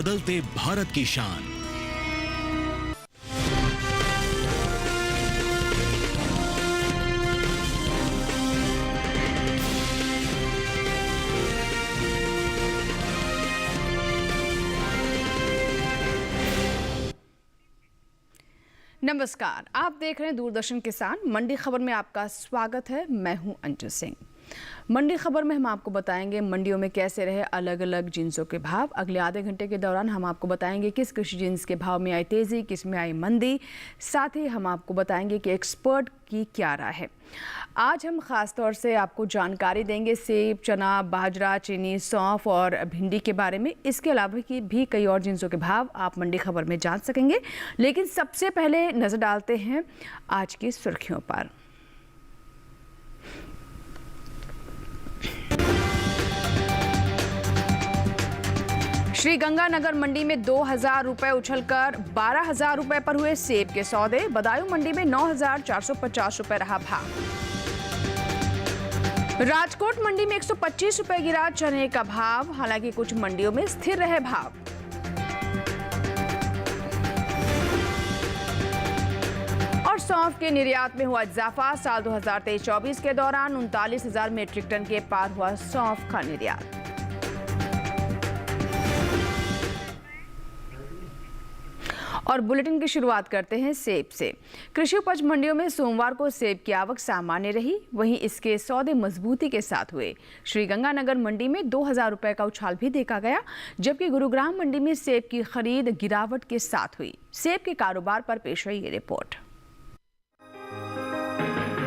बदलते भारत की शान। नमस्कार, आप देख रहे हैं दूरदर्शन किसान। मंडी खबर में आपका स्वागत है। मैं हूं अंजू सिंह। मंडी खबर में हम आपको बताएंगे मंडियों में कैसे रहे अलग अलग जिन्सों के भाव। अगले आधे घंटे के दौरान हम आपको बताएंगे किस कृषि जिन्स के भाव में आई तेजी, किस में आई मंदी। साथ ही हम आपको बताएंगे कि एक्सपर्ट की क्या राय है। आज हम खास तौर से आपको जानकारी देंगे सेब, चना, बाजरा, चीनी, सौंफ और भिंडी के बारे में। इसके अलावा की भी कई और जिन्सों के भाव आप मंडी खबर में जान सकेंगे। लेकिन सबसे पहले नजर डालते हैं आज की सुर्खियों पर। श्रीगंगानगर मंडी में 2,000 रुपए उछलकर 12,000 रुपए पर हुए सेब के सौदे। बदायूं मंडी में 9,450 रुपए रहा भाव। राजकोट मंडी में 125 रुपए गिरा चने का भाव। हालांकि कुछ मंडियों में स्थिर रहे भाव। और सौंफ के निर्यात में हुआ इजाफा। साल 2023-24 के दौरान 39,000 मीट्रिक टन के पार हुआ सौंफ का निर्यात। और बुलेटिन की शुरुआत करते हैं सेब से। कृषि उपज मंडियों में सोमवार को सेब की आवक सामान्य रही, वहीं इसके सौदे मजबूती के साथ हुए। श्रीगंगानगर मंडी में 2,000 रुपए का उछाल भी देखा गया, जबकि गुरुग्राम मंडी में सेब की खरीद गिरावट के साथ हुई। सेब के कारोबार पर पेश है ये रिपोर्ट।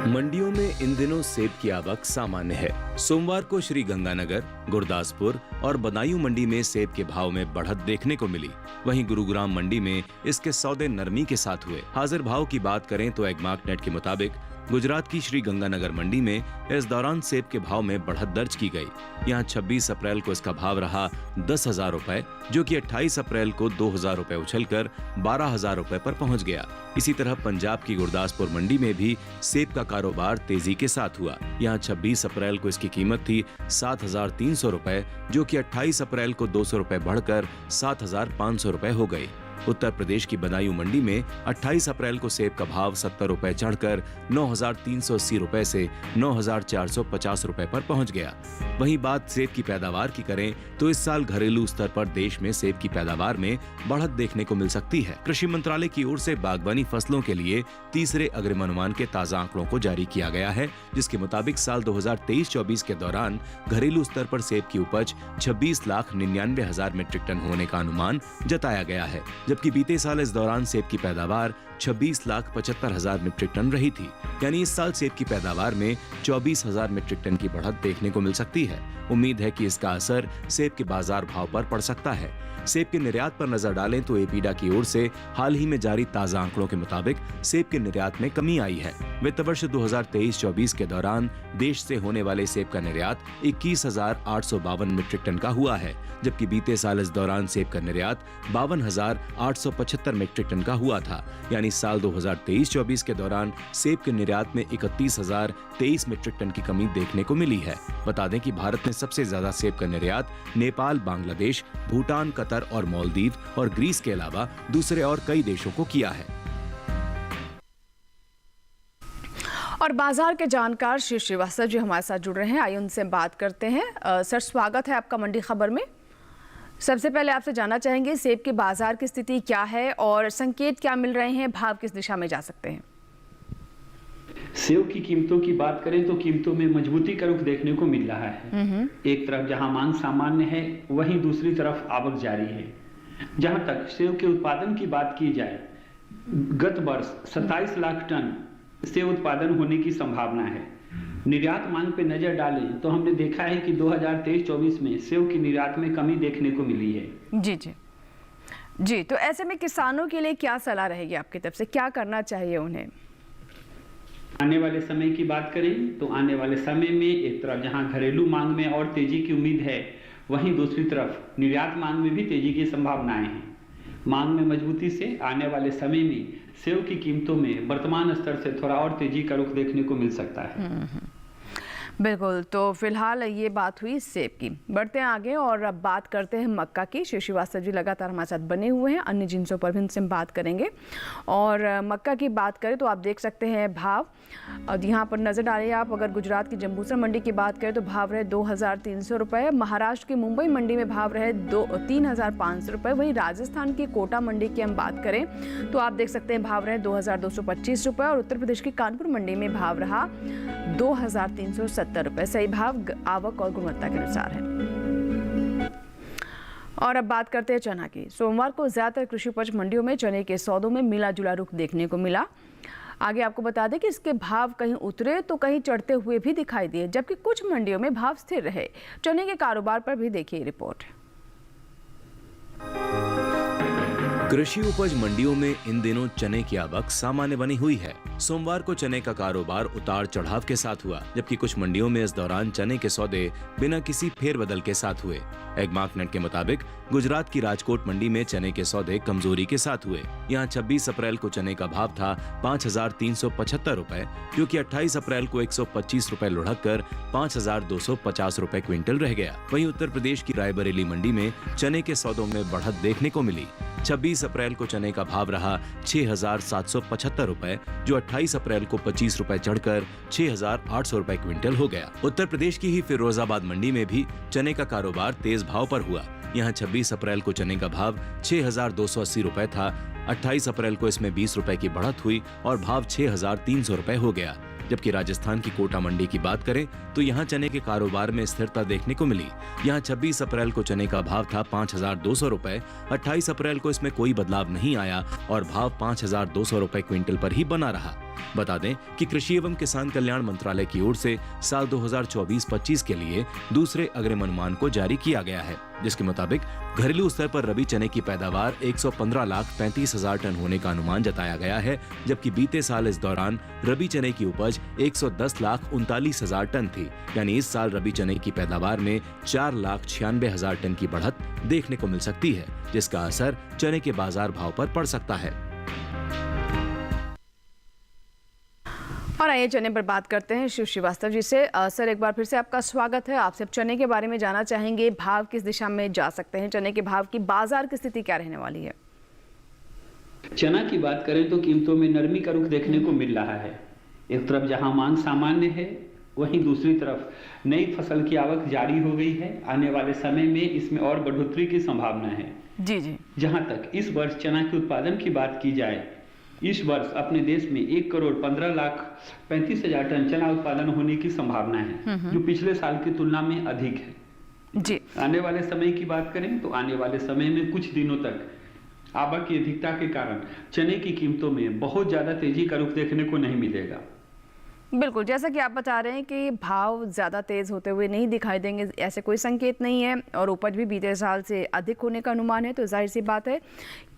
मंडियों में इन दिनों सेब की आवक सामान्य है। सोमवार को श्रीगंगानगर, गुरदासपुर और बदायूं मंडी में सेब के भाव में बढ़त देखने को मिली। वहीं गुरुग्राम मंडी में इसके सौदे नरमी के साथ हुए। हाजिर भाव की बात करें तो एग्मार्क नेट के मुताबिक गुजरात की श्रीगंगानगर मंडी में इस दौरान सेब के भाव में बढ़त दर्ज की गई। यहां 26 अप्रैल को इसका भाव रहा 10,000 रुपए, जो कि 28 अप्रैल को 2,000 रुपए उछलकर 12,000 रुपए पर पहुंच गया। इसी तरह पंजाब की गुरदासपुर मंडी में भी सेब का कारोबार तेजी के साथ हुआ। यहां 26 अप्रैल को इसकी कीमत थी 7,300 रुपए, जो कि 28 अप्रैल को 200 रुपए बढ़कर 7,500 रुपए हो गई। उत्तर प्रदेश की बदायूं मंडी में 28 अप्रैल को सेब का भाव 70 रुपए चढ़कर 9,380 रुपए से 9,450 रुपए पर पहुंच गया। वहीं बात सेब की पैदावार की करें तो इस साल घरेलू स्तर पर देश में सेब की पैदावार में बढ़त देखने को मिल सकती है। कृषि मंत्रालय की ओर से बागवानी फसलों के लिए तीसरे अग्रिम अनुमान के ताजा आंकड़ों को जारी किया गया है, जिसके मुताबिक साल 2023-24 के दौरान घरेलू स्तर पर सेब की उपज 26,99,000 मीट्रिक टन होने का अनुमान जताया गया है, जबकि बीते साल इस दौरान सेब की पैदावार 26,75,000 मीट्रिक टन रही थी। यानी इस साल सेब की पैदावार में 24,000 मीट्रिक टन की बढ़त देखने को मिल सकती है। उम्मीद है कि इसका असर सेब के बाजार भाव पर पड़ सकता है। सेब के निर्यात पर नजर डालें तो एपीडा की ओर से हाल ही में जारी ताजा आंकड़ों के मुताबिक सेब के निर्यात में कमी आई है। वित्त वर्ष 2023-24 के दौरान देश से होने वाले सेब का निर्यात 21,852 मीट्रिक टन का हुआ है, जबकि बीते साल इस दौरान सेब का निर्यात 52,875 मीट्रिक टन का हुआ था। यानी साल 2023-24 के दौरान सेब के निर्यात में 31,023 मीट्रिक टन की कमी देखने को मिली है। बता दें कि भारत ने सबसे ज्यादा सेब का निर्यात नेपाल, बांग्लादेश, भूटान, कतर और मालदीव और ग्रीस के अलावा दूसरे और कई देशों को किया है। और बाजार के जानकार श्री श्रीवास्तव जी हमारे साथ जुड़ रहे हैं, आइए उनसे बात करते हैं। सर, स्वागत है आपका मंडी खबर में। सबसे पहले आपसे जानना चाहेंगे सेब के बाजार की स्थिति क्या है और संकेत क्या मिल रहे हैं, भाव किस दिशा में जा सकते हैं? सेब की कीमतों की बात करें तो कीमतों में मजबूती का रुख देखने को मिल रहा है। एक तरफ जहां मांग सामान्य है, वहीं दूसरी तरफ आवक जारी है। जहां तक सेब के उत्पादन की बात की जाए, गत वर्ष 27 लाख टन सेब उत्पादन होने की संभावना है। निर्यात मांग पे नजर डालें तो हमने देखा है कि 2023-24 में सेब की निर्यात में कमी देखने को मिली है। जी, तो ऐसे में किसानों के लिए क्या सलाह रहेगी आपकी तरफ से, क्या करना चाहिए उन्हें? आने वाले समय की बात करें तो आने वाले समय में एक तरफ जहां घरेलू मांग में और तेजी की उम्मीद है, वहीं दूसरी तरफ निर्यात मांग में भी तेजी की संभावनाएं हैं। मांग में मजबूती से आने वाले समय में सेब की कीमतों में वर्तमान स्तर से थोड़ा और तेजी का रुख देखने को मिल सकता है। बिल्कुल, तो फिलहाल ये बात हुई सेब की। बढ़ते हैं आगे और अब बात करते हैं मक्का की। शिव श्रीवास्तव जी लगातार हमारे साथ बने हुए हैं, अन्य जिनसों पर भी उनसे हम बात करेंगे। और मक्का की बात करें तो आप देख सकते हैं भाव, और यहाँ पर नज़र डालिए आप, अगर गुजरात की जंबूसर मंडी की बात करें तो भाव रहे 2300 रुपये, महाराष्ट्र की मुंबई मंडी में भाव रहे 3500 रुपये, वहीं राजस्थान की कोटा मंडी की हम बात करें तो आप देख सकते हैं भाव रहे 2225 रुपये, और उत्तर प्रदेश की कानपुर मंडी में भाव रहा 2370 रुपये। सही भाव आवक और गुणवत्ता के अनुसार है। और अब बात करते हैं चना की। सोमवार को ज्यादातर कृषि उपज मंडियों में चने के सौदों में मिला जुला रुख देखने को मिला। आगे आपको बता दें कि इसके भाव कहीं उतरे तो कहीं चढ़ते हुए भी दिखाई दिए, जबकि कुछ मंडियों में भाव स्थिर रहे। चने के कारोबार पर भी देखिए रिपोर्ट। कृषि उपज मंडियों में इन दिनों चने की आवक सामान्य बनी हुई है। सोमवार को चने का कारोबार उतार चढ़ाव के साथ हुआ, जबकि कुछ मंडियों में इस दौरान चने के सौदे बिना किसी फेरबदल के साथ हुए। एगमार्कनेट के मुताबिक गुजरात की राजकोट मंडी में चने के सौदे कमजोरी के साथ हुए। यहाँ 26 अप्रैल को चने का भाव था 5375 रुपए, जो कि 28 अप्रैल को 125 रुपए लुढ़क कर 5250 रुपए क्विंटल रह गया। वहीं उत्तर प्रदेश की रायबरेली मंडी में चने के सौदों में बढ़त देखने को मिली। 26 अप्रैल को चने का भाव रहा 6775 रुपए, जो 28 अप्रैल को 25 रुपए चढ़कर 6800 रुपए क्विंटल हो गया। उत्तर प्रदेश की ही फिरोजाबाद मंडी में भी चने का कारोबार तेज भाव पर हुआ। यहाँ 26 अप्रैल को चने का भाव 6280 रुपए था। 28 अप्रैल को इसमें 20 रुपए की बढ़त हुई और भाव 6300 रुपए हो गया। जबकि राजस्थान की कोटा मंडी की बात करें तो यहाँ चने के कारोबार में स्थिरता देखने को मिली। यहाँ 26 अप्रैल को चने का भाव था 5200 रुपए। 28 अप्रैल को इसमें कोई बदलाव नहीं आया और भाव 5200 रुपए क्विंटल पर ही बना रहा। बता दें कि कृषि एवं किसान कल्याण मंत्रालय की ओर से साल 2024-25 के लिए दूसरे अग्रिम अनुमान को जारी किया गया है, जिसके मुताबिक घरेलू स्तर पर रबी चने की पैदावार 115,35,000 टन होने का अनुमान जताया गया है, जबकि बीते साल इस दौरान रबी चने की उपज 110,39,000 टन थी। यानी इस साल रबी चने की पैदावार में 4,96,000 टन की बढ़त देखने को मिल सकती है, जिसका असर चने के बाजार भाव पर पड़ सकता है। और आइए चने पर बात करते हैं शिव श्रीवास्तव जी से। सर, एक बार फिर से आपका स्वागत है। आपसे चने के बारे में जानना चाहेंगे, भाव किस दिशा में जा सकते हैं, चने के भाव की बाजार की स्थिति क्या रहने वाली है? चना की बात करें तो कीमतों में नरमी का रुख देखने को मिल रहा है। एक तरफ जहां मांग सामान्य है, वहीं दूसरी तरफ नई फसल की आवक जारी हो गई है। आने वाले समय में इसमें और बढ़ोतरी की संभावना है। जी। जहां तक इस वर्ष चना के उत्पादन की बात की जाए, इस वर्ष अपने देश में 1,15,35,000 टन चना उत्पादन होने की संभावना है, जो पिछले साल की तुलना में अधिक है। जी। आने वाले समय की बात करें तो आने वाले समय में कुछ दिनों तक आवक की अधिकता के कारण चने की कीमतों में बहुत ज्यादा तेजी का रुख देखने को नहीं मिलेगा। बिल्कुल, जैसा कि आप बता रहे हैं कि भाव ज़्यादा तेज़ होते हुए नहीं दिखाई देंगे, ऐसे कोई संकेत नहीं है, और उपज भी बीते साल से अधिक होने का अनुमान है, तो जाहिर सी बात है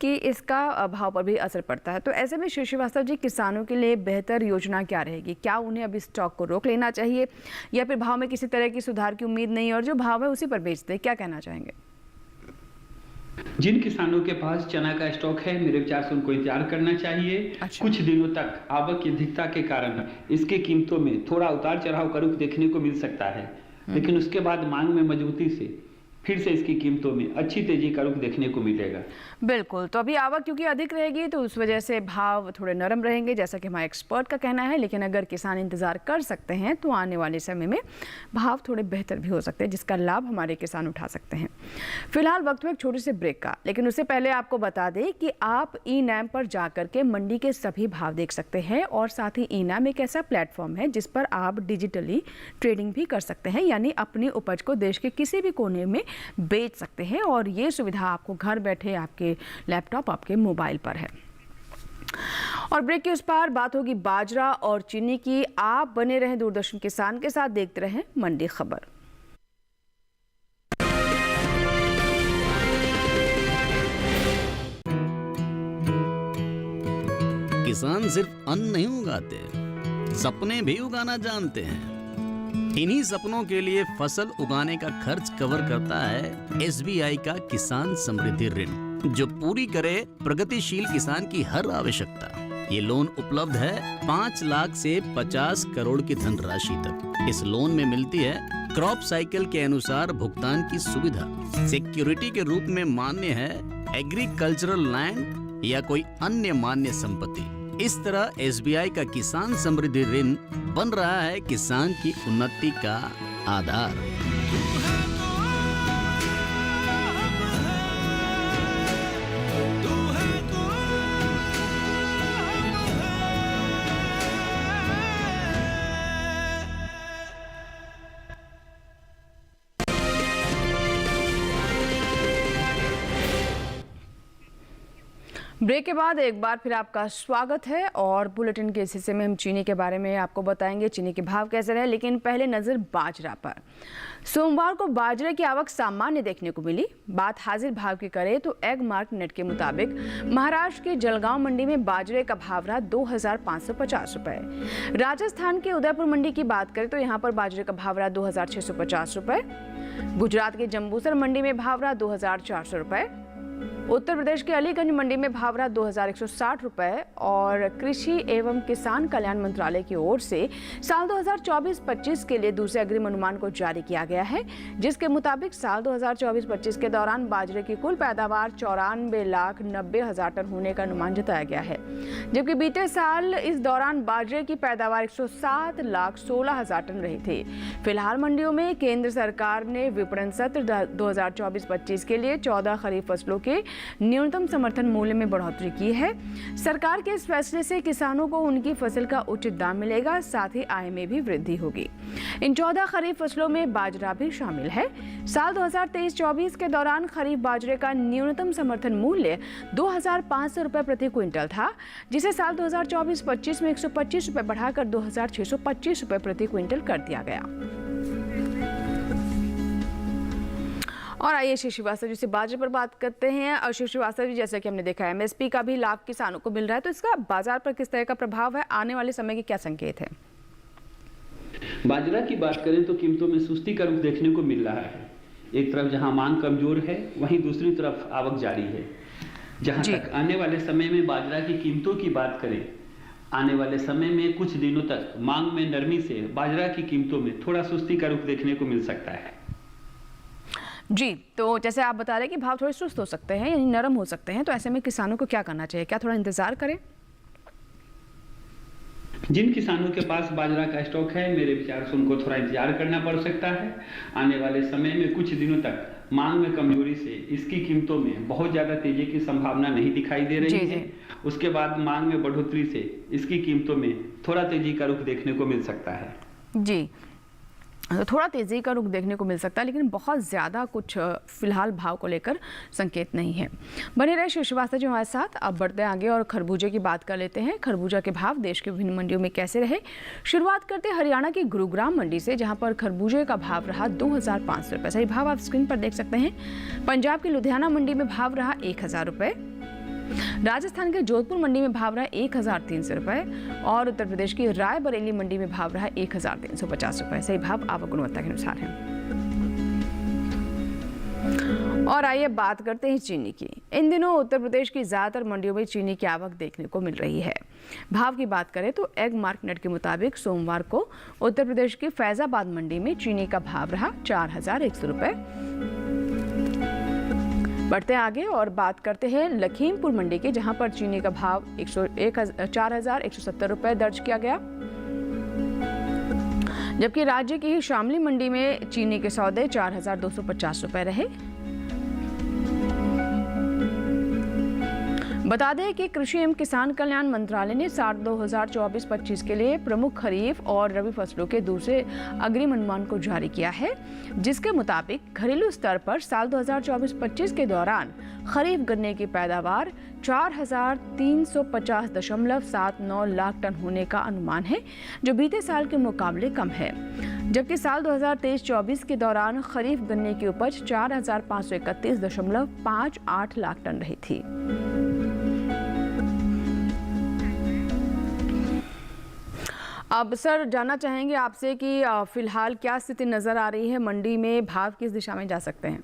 कि इसका भाव पर भी असर पड़ता है। तो ऐसे में शिव श्रीवास्तव जी, किसानों के लिए बेहतर योजना क्या रहेगी? क्या उन्हें अभी स्टॉक को रोक लेना चाहिए, या फिर भाव में किसी तरह की सुधार की उम्मीद नहीं और जो भाव है उसी पर बेच दे? क्या कहना चाहेंगे? जिन किसानों के पास चना का स्टॉक है, मेरे विचार से उनको इंतजार करना चाहिए। अच्छा। कुछ दिनों तक आवक की अधिकता के कारण इसके कीमतों में थोड़ा उतार चढ़ाव का रुख देखने को मिल सकता है, लेकिन उसके बाद मांग में मजबूती से फिर से इसकी कीमतों में अच्छी तेजी का रुख देखने को मिलेगा। बिल्कुल, तो अभी आवक क्योंकि अधिक रहेगी तो उस वजह से भाव थोड़े नरम रहेंगे, जैसा कि हमारे एक्सपर्ट का कहना है। लेकिन अगर किसान इंतजार कर सकते हैं तो आने वाले समय में भाव थोड़े बेहतर भी हो सकते हैं, जिसका लाभ हमारे किसान उठा सकते हैं। फिलहाल वक्त हुआ एक छोटे से ब्रेक का, लेकिन उससे पहले आपको बता दें कि आप ई-नैम पर जाकर के मंडी के सभी भाव देख सकते हैं, और साथ ही ई-नैम एक ऐसा प्लेटफॉर्म है जिस पर आप डिजिटली ट्रेडिंग भी कर सकते हैं, यानी अपनी उपज को देश के किसी भी कोने में बेच सकते हैं, और ये सुविधा आपको घर बैठे आपके लैपटॉप, आपके मोबाइल पर है। और ब्रेक के उस पार बात होगी बाजरा और चीनी की। आप बने रहें दूरदर्शन किसान के साथ, देखते रहें मंडी खबर। किसान सिर्फ अन्न नहीं उगाते, सपने भी उगाना जानते हैं। इन्हीं सपनों के लिए फसल उगाने का खर्च कवर करता है SBI का किसान समृद्धि ऋण, जो पूरी करे प्रगतिशील किसान की हर आवश्यकता। ये लोन उपलब्ध है 5 लाख से 50 करोड़ की धनराशि तक। इस लोन में मिलती है क्रॉप साइकिल के अनुसार भुगतान की सुविधा। सिक्योरिटी के रूप में मान्य है एग्रीकल्चरल लैंड या कोई अन्य मान्य संपत्ति। इस तरह एसबीआई का किसान समृद्धि ऋण बन रहा है किसान की उन्नति का आधार। ब्रेक के बाद एक बार फिर आपका स्वागत है और बुलेटिन के इस हिस्से में हम चीनी के बारे में आपको बताएंगे, चीनी के भाव कैसे रहे। लेकिन पहले नजर बाजरा पर। सोमवार को बाजरे की आवक सामान्य देखने को मिली। बात हाजिर भाव की करें तो एग मार्क नेट के मुताबिक महाराष्ट्र के जलगांव मंडी में बाजरे का भाव रहा 2550 रुपए। राजस्थान के उदयपुर मंडी की बात करें तो यहाँ पर बाजरे का भाव रहा 2650 रुपए। गुजरात के जंबूसर मंडी में भाव रहा 2400 रुपए। उत्तर प्रदेश के अलीगंज मंडी में भाव रहा 2160 रुपए। और कृषि एवं किसान कल्याण मंत्रालय की ओर से साल 2024-25 के लिए दूसरे अग्रिम अनुमान को जारी किया गया है, जिसके मुताबिक साल 2024-25 के दौरान बाजरे की कुल पैदावार 94,90,000 टन होने का अनुमान जताया गया है, जबकि बीते साल इस दौरान बाजरे की पैदावार 107,16,000 टन रही थी। फिलहाल मंडियों में केंद्र सरकार ने विपणन सत्र 2024-25 के लिए 14 खरीफ फसलों के न्यूनतम समर्थन मूल्य में बढ़ोतरी की है। सरकार के इस फैसले से किसानों को उनकी फसल का उचित दाम मिलेगा, साथ ही आय में भी वृद्धि होगी। इन 14 खरीफ फसलों में बाजरा भी शामिल है। साल 2023-24 के दौरान खरीफ बाजरे का न्यूनतम समर्थन मूल्य 2500 रुपए प्रति क्विंटल था, जिसे साल 2024-25 में 125 रुपए बढ़ाकर 2625 रुपए प्रति क्विंटल कर दिया गया। और आइए श्री श्रीवास्तव जी से बाजरे पर बात करते हैं। और श्री श्रीवास्तव जी, जैसा कि हमने देखा है एमएसपी का भी लाभ किसानों को मिल रहा है, तो इसका बाजार पर किस तरह का प्रभाव है, आने वाले समय के क्या संकेत है? बाजरा की बात करें तो कीमतों में सुस्ती का रुख देखने को मिल रहा है। एक तरफ जहां मांग कमजोर है, वहीं दूसरी तरफ आवक जारी है। जहां तक आने वाले समय में बाजरा की कीमतों की बात करें, आने वाले समय में कुछ दिनों तक मांग में नरमी से बाजरा की कीमतों में थोड़ा सुस्ती का रुख देखने को मिल सकता है। जी, तो जैसे आप बता रहे हैं कि भाव थोड़े सुस्त हो सकते हैं, यानी नरम हो सकते हैं, तो ऐसे में किसानों को क्या करना चाहिए? क्या थोड़ा इंतजार करें? जिन किसानों के पास बाजरा का स्टॉक है, मेरे विचार से उनको थोड़ा इंतजार करना पड़ सकता है। आने वाले समय में कुछ दिनों तक मांग में कमजोरी से इसकी कीमतों में बहुत ज्यादा तेजी की संभावना नहीं दिखाई दे रही है। उसके बाद मांग में बढ़ोतरी से इसकी कीमतों में थोड़ा तेजी का रुख देखने को मिल सकता है। जी, थोड़ा तेजी का रुख देखने को मिल सकता है, लेकिन बहुत ज़्यादा कुछ फिलहाल भाव को लेकर संकेत नहीं है। बने रहे श्री श्रीवास्तव जी हमारे साथ। अब बढ़ते हैं आगे और खरबूजे की बात कर लेते हैं। खरबूजा के भाव देश के विभिन्न मंडियों में कैसे रहे, शुरुआत करते हैं हरियाणा की गुरुग्राम मंडी से, जहां पर खरबूजे का भाव रहा 2500 रुपये। सही भाव आप स्क्रीन पर देख सकते हैं। पंजाब की लुधियाना मंडी में भाव रहा 1000 रुपये। राजस्थान के जोधपुर मंडी में भाव रहा 1300 रुपये। और उत्तर प्रदेश की रायबरेली मंडी में भाव रहा 1350 रुपये। सही भाव आवक गुणवत्ता के अनुसार है। और आइए बात करते हैं चीनी की। इन दिनों उत्तर प्रदेश की ज्यादातर मंडियों में चीनी की आवक देखने को मिल रही है। भाव की बात करें तो एग मार्क नेट के मुताबिक सोमवार को उत्तर प्रदेश की फैजाबाद मंडी में चीनी का भाव रहा 4100 रुपये। बढ़ते आगे और बात करते हैं लखीमपुर मंडी की, जहां पर चीनी का भाव 4170 रुपये दर्ज किया गया, जबकि राज्य की ही शामली मंडी में चीनी के सौदे 4250 रुपये रहे। बता दें कि कृषि एवं किसान कल्याण मंत्रालय ने साल 2024-25 के लिए प्रमुख खरीफ और रबी फसलों के दूसरे अग्रिम अनुमान को जारी किया है, जिसके मुताबिक घरेलू स्तर पर साल 2024-25 के दौरान खरीफ गन्ने की पैदावार 4350.79 लाख टन होने का अनुमान है, जो बीते साल के मुकाबले कम है। जबकि साल 2023-24 के दौरान खरीफ गन्ने की उपज 4531.58 लाख टन रही थी। अब सर जानना चाहेंगे आपसे कि फिलहाल क्या स्थिति नजर आ रही है मंडी में, भाव किस दिशा में जा सकते हैं?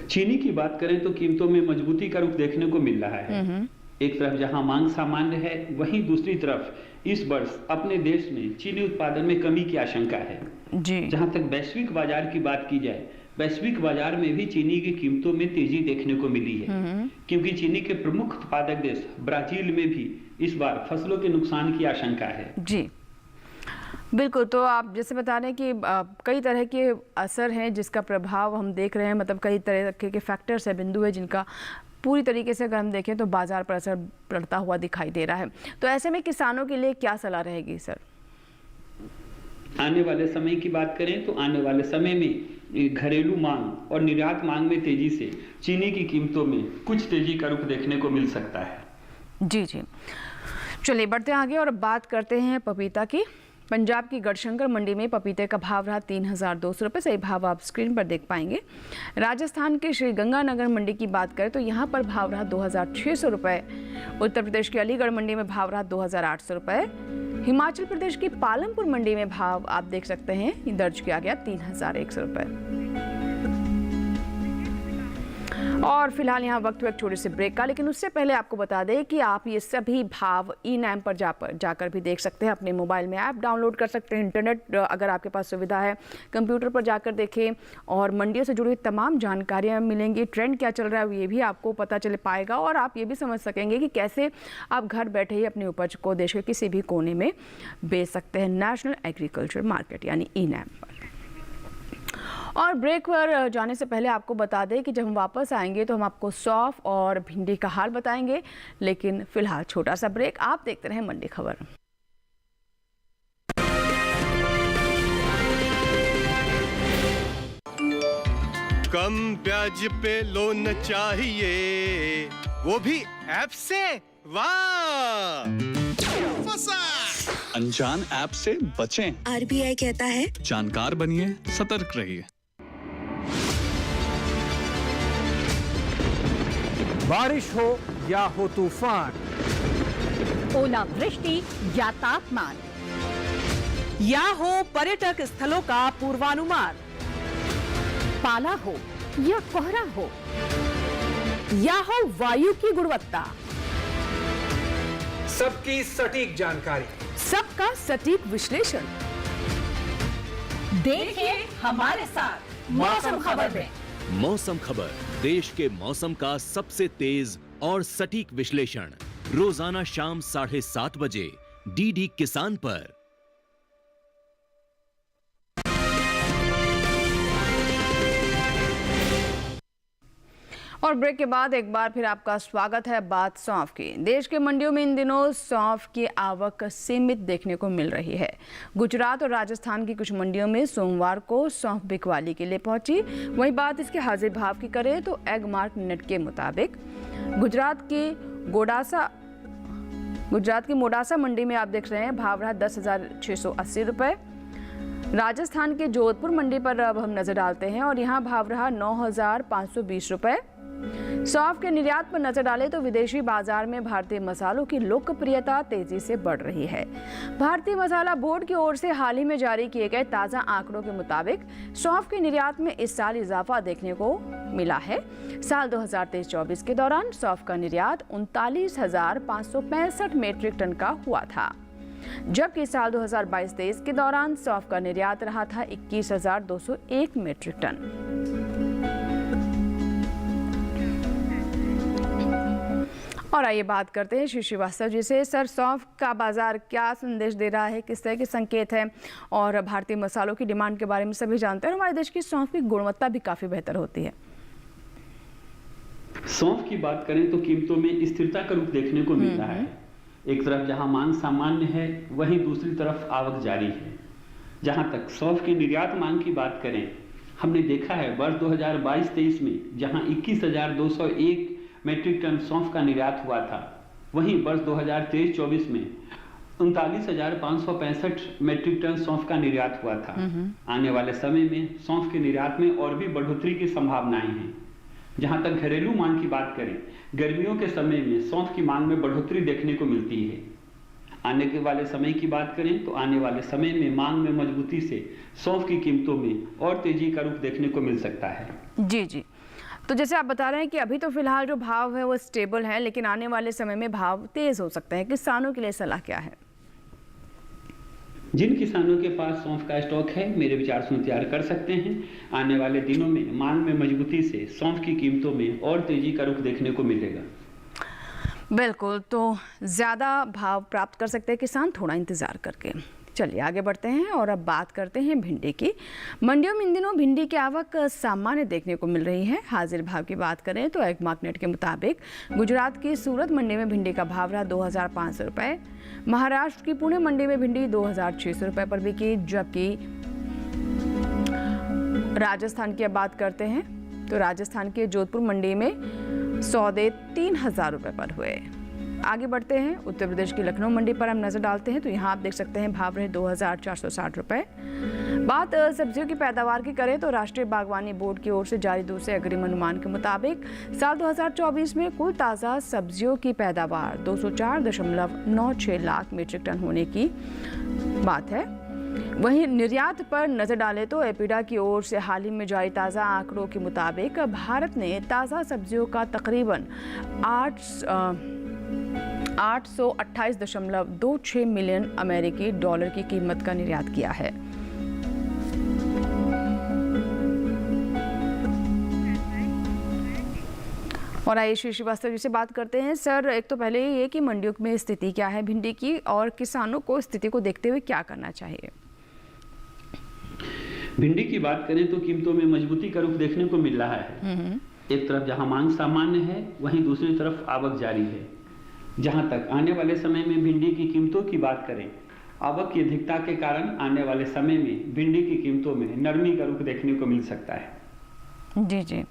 चीनी की बात करें तो कीमतों में मजबूती का रुख देखने को मिल रहा है। एक तरफ जहां मांग सामान्य है, वहीं दूसरी तरफ इस वर्ष अपने देश में चीनी उत्पादन में कमी की आशंका है। जी। जहां तक वैश्विक बाजार की बात की जाए, वैश्विक बाजार में भी चीनी की कीमतों में तेजी देखने को मिली है, क्योंकि चीनी के प्रमुख उत्पादक देश ब्राजील में भी इस बार फसलों के नुकसान की आशंका है। जी बिल्कुल। तो आप जैसे बता रहे हैं कि कई तरह के असर हैं जिसका प्रभाव हम देख रहे हैं, मतलब कई तरह के फैक्टर्स है, बिंदु है जिनका पूरी तरीके से अगर हम देखें तो बाजार पर असर पड़ता हुआ दिखाई दे रहा है। तो ऐसे में किसानों के लिए क्या सलाह रहेगी सर? आने वाले समय की बात करें तो आने वाले समय में घरेलू मांग और निर्यात मांग में तेजी से चीनी की कीमतों में कुछ तेजी का रुख देखने को मिल सकता है। जी जी, चलिए बढ़ते आगे और बात करते हैं पपीता की। पंजाब की गढ़शंकर मंडी में पपीते का भाव रहा 3,200 रुपये। सही भाव आप स्क्रीन पर देख पाएंगे। राजस्थान के श्री गंगानगर मंडी की बात करें तो यहाँ पर भाव रहा 2,600 रुपये। उत्तर प्रदेश की अलीगढ़ मंडी में भाव रहा 2,800 रुपये। हिमाचल प्रदेश की पालमपुर मंडी में भाव आप देख सकते हैं दर्ज किया गया 3,100 रुपये। और फिलहाल यहाँ वक्त हुआ एक छोटे से ब्रेक का, लेकिन उससे पहले आपको बता दें कि आप ये सभी भाव ई-नैम पर जाकर भी देख सकते हैं। अपने मोबाइल में ऐप डाउनलोड कर सकते हैं। इंटरनेट अगर आपके पास सुविधा है, कंप्यूटर पर जाकर देखें और मंडियों से जुड़ी तमाम जानकारियाँ मिलेंगी। ट्रेंड क्या चल रहा है ये भी आपको पता चल पाएगा और आप ये भी समझ सकेंगे कि कैसे आप घर बैठे ही अपनी उपज को देश के किसी भी कोने में बेच सकते हैं। नेशनल एग्रीकल्चर मार्केट यानी ई-नैम पर। और ब्रेक पर जाने से पहले आपको बता दें कि जब हम वापस आएंगे तो हम आपको सौंफ और भिंडी का हाल बताएंगे, लेकिन फिलहाल छोटा सा ब्रेक। आप देखते रहें मंडी खबर। कम ब्याज पे लोन चाहिए, वो भी ऐप से। वाह, फंसा। अनजान ऐप से बचें। RBI कहता है जानकार बनिए, सतर्क रहिए। बारिश हो या हो तूफान, ओलावृष्टि या तापमान, या हो पर्यटक स्थलों का पूर्वानुमान, पाला हो या कोहरा हो, या हो वायु की गुणवत्ता, सबकी सटीक जानकारी, सबका सटीक विश्लेषण। देखिए हमारे साथ मौसम खबर में। मौसम खबर, देश के मौसम का सबसे तेज और सटीक विश्लेषण, रोजाना शाम 7:30 बजे DD किसान पर। और ब्रेक के बाद एक बार फिर आपका स्वागत है। बात सौंफ की। देश के मंडियों में इन दिनों सौंफ की आवक सीमित देखने को मिल रही है। गुजरात और राजस्थान की कुछ मंडियों में सोमवार को सौंफ बिकवाली के लिए पहुंची। वहीं बात इसके हाजिर भाव की करें तो एगमार्क नेट के मुताबिक गुजरात की मोडासा मंडी में आप देख रहे हैं भाव रहा 10,680 रुपये। राजस्थान के जोधपुर मंडी पर अब हम नजर डालते हैं और यहाँ भाव रहा 9,520 रुपये। सौंफ के निर्यात पर नजर डालें तो विदेशी बाजार में भारतीय मसालों की लोकप्रियता तेजी से बढ़ रही है। भारतीय मसाला बोर्ड की ओर से हाल ही में जारी किए गए ताज़ा आंकड़ों के मुताबिक सौंफ के निर्यात में इस साल इजाफा देखने को मिला है। साल 2023-24 के दौरान सौंफ का निर्यात 39,565 मीट्रिक टन का हुआ था, जबकि साल 2022-23 के दौरान सौंफ का निर्यात रहा था 21,201 मीट्रिक टन। और आइए बात करते हैं श्री श्रीवास्तव जी से। सर, सौंफ का बाजार क्या संदेश दे रहा है, किस तरह के संकेत हैं, और भारतीय मसालों की डिमांड के बारे में सभी जानते हैं। हमारे देश की सौंफ की गुणवत्ता भी काफी बेहतर होती है। सौंफ की बात करें तो कीमतों में स्थिरता का रुख देखने को मिल रहा है। एक तरफ जहां मांग सामान्य है, वहीं दूसरी तरफ आवक जारी है। जहां तक सौंफ की निर्यात मांग की बात करें, हमने देखा है वर्ष 2022-23 में जहां 21,201 मीट्रिक टन सौंफ का निर्यात हुआ था, वहीं वर्ष 2023-24 में 39,565 मीट्रिक टन सौंफ का निर्यात हुआ था। आने वाले समय में सौंफ के निर्यात में और भी बढ़ोतरी की संभावनाएं हैं। जहां तक घरेलू मांग की बात करें, गर्मियों के समय में सौंफ की मांग में बढ़ोतरी देखने को मिलती है। आने के वाले समय की बात करें तो आने वाले समय में मांग में मजबूती से सौंफ की कीमतों में और तेजी का रुख देखने को मिल सकता है। जी जी, तो जैसे आप बता रहे हैं कि अभी तो फिलहाल जो भाव है वो स्टेबल है, लेकिन आने वाले समय में भाव तेज हो सकता है। किसानों के लिए सलाह क्या है? जिन किसानों के पास सौंफ का स्टॉक है, मेरे विचार से तैयार कर सकते हैं। आने वाले दिनों में मांग में मजबूती से सौंफ की कीमतों में और तेजी का रुख देखने को मिलेगा। बिल्कुल, तो ज़्यादा भाव प्राप्त कर सकते हैं किसान, थोड़ा इंतज़ार करके। चलिए आगे बढ़ते हैं और अब बात करते हैं भिंडी की। मंडियों में इन दिनों भिंडी की आवक सामान्य देखने को मिल रही है। हाजिर भाव की बात करें तो एक मार्केट के मुताबिक गुजरात की सूरत मंडी में भिंडी का भाव रहा 2500 रुपये। महाराष्ट्र की पुणे मंडी में भिंडी 2600 रुपये पर बिकी, जबकि राजस्थान की अब बात करते हैं तो राजस्थान के जोधपुर मंडी में सौदे 3000 रुपये पर हुए। आगे बढ़ते हैं, उत्तर प्रदेश की लखनऊ मंडी पर हम नजर डालते हैं तो यहाँ आप देख सकते हैं भाव रहे 2460 रुपये। बात सब्जियों की पैदावार की करें तो राष्ट्रीय बागवानी बोर्ड की ओर से जारी दूसरे अग्रिम अनुमान के मुताबिक साल 2024 में कुल ताज़ा सब्जियों की पैदावार 204.96 लाख मीट्रिक टन होने की बात है। वहीं निर्यात पर नजर डालें तो एपीडा की ओर से हाल ही में जारी ताज़ा आंकड़ों के मुताबिक भारत ने ताज़ा सब्जियों का तकरीबन 828.26 मिलियन अमेरिकी डॉलर की कीमत का निर्यात किया है। और आइए श्री श्रीवास्तव जी से बात करते हैं। सर, एक तो पहले ये कि मंडियों में स्थिति क्या है भिंडी की, और किसानों को स्थिति को देखते हुए क्या करना चाहिए? भिंडी की बात करें तो कीमतों में मजबूती का रुख देखने को मिल रहा है। एक तरफ जहां मांग सामान्य है, वहीं दूसरी तरफ आवक जारी है। जहां तक आने वाले समय में भिंडी की कीमतों की बात करें, आवक की अधिकता के कारण आने वाले समय में भिंडी की कीमतों में नरमी का रुख देखने को मिल सकता है। जी जी,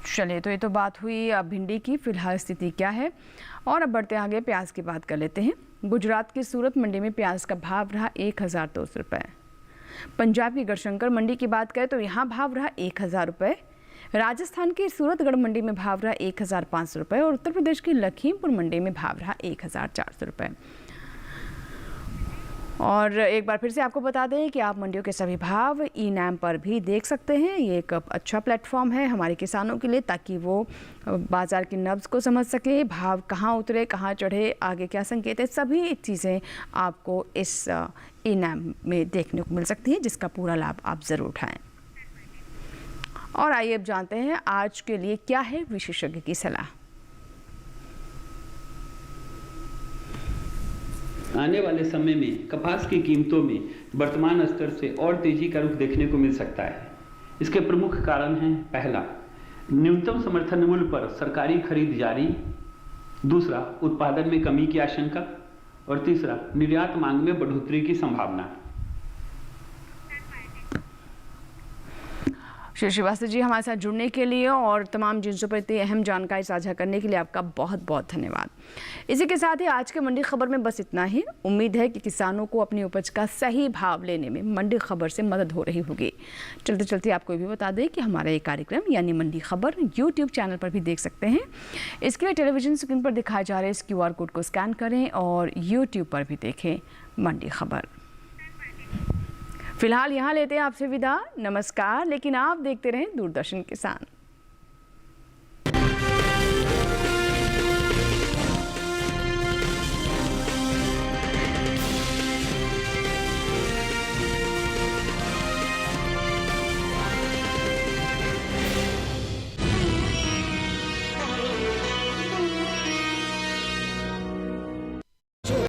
चलिए, तो ये तो बात हुई अब भिंडी की फिलहाल स्थिति क्या है। और अब बढ़ते आगे प्याज की बात कर लेते हैं। गुजरात की सूरत मंडी में प्याज का भाव रहा 1200 रुपये। पंजाब की गढ़शंकर मंडी की बात करें तो यहाँ भाव रहा 1000 रुपये। राजस्थान की सूरतगढ़ मंडी में भाव रहा 1500 रुपये और उत्तर प्रदेश की लखीमपुर मंडी में भाव रहा 1400 रुपये। और एक बार फिर से आपको बता दें कि आप मंडियों के सभी भाव ई-नैम पर भी देख सकते हैं। ये एक अच्छा प्लेटफॉर्म है हमारे किसानों के लिए, ताकि वो बाज़ार की नब्ज़ को समझ सके, भाव कहाँ उतरे, कहाँ चढ़े, आगे क्या संकेत है, सभी चीज़ें आपको इस ई-नैम में देखने को मिल सकती हैं, जिसका पूरा लाभ आप ज़रूर उठाएं। और आइए अब जानते हैं आज के लिए क्या है विशेषज्ञ की सलाह। आने वाले समय में कपास की कीमतों में वर्तमान स्तर से और तेजी का रुख देखने को मिल सकता है। इसके प्रमुख कारण हैं, पहला, न्यूनतम समर्थन मूल्य पर सरकारी खरीद जारी, दूसरा, उत्पादन में कमी की आशंका, और तीसरा, निर्यात मांग में बढ़ोतरी की संभावना। श्री श्रीवास्तव जी, हमारे साथ जुड़ने के लिए और तमाम जिन्सों पर इतनी अहम जानकारी साझा करने के लिए आपका बहुत बहुत धन्यवाद। इसी के साथ ही आज के मंडी खबर में बस इतना ही। उम्मीद है कि किसानों को अपनी उपज का सही भाव लेने में मंडी खबर से मदद हो रही होगी। चलते चलते आपको ये भी बता दें कि हमारा ये कार्यक्रम यानी मंडी खबर यूट्यूब चैनल पर भी देख सकते हैं। इसके लिए टेलीविजन स्क्रीन पर दिखाए जा रहे इस QR कोड को स्कैन करें और यूट्यूब पर भी देखें मंडी खबर। फिलहाल यहाँ लेते हैं आपसे विदा, नमस्कार। लेकिन आप देखते रहें दूरदर्शन किसान।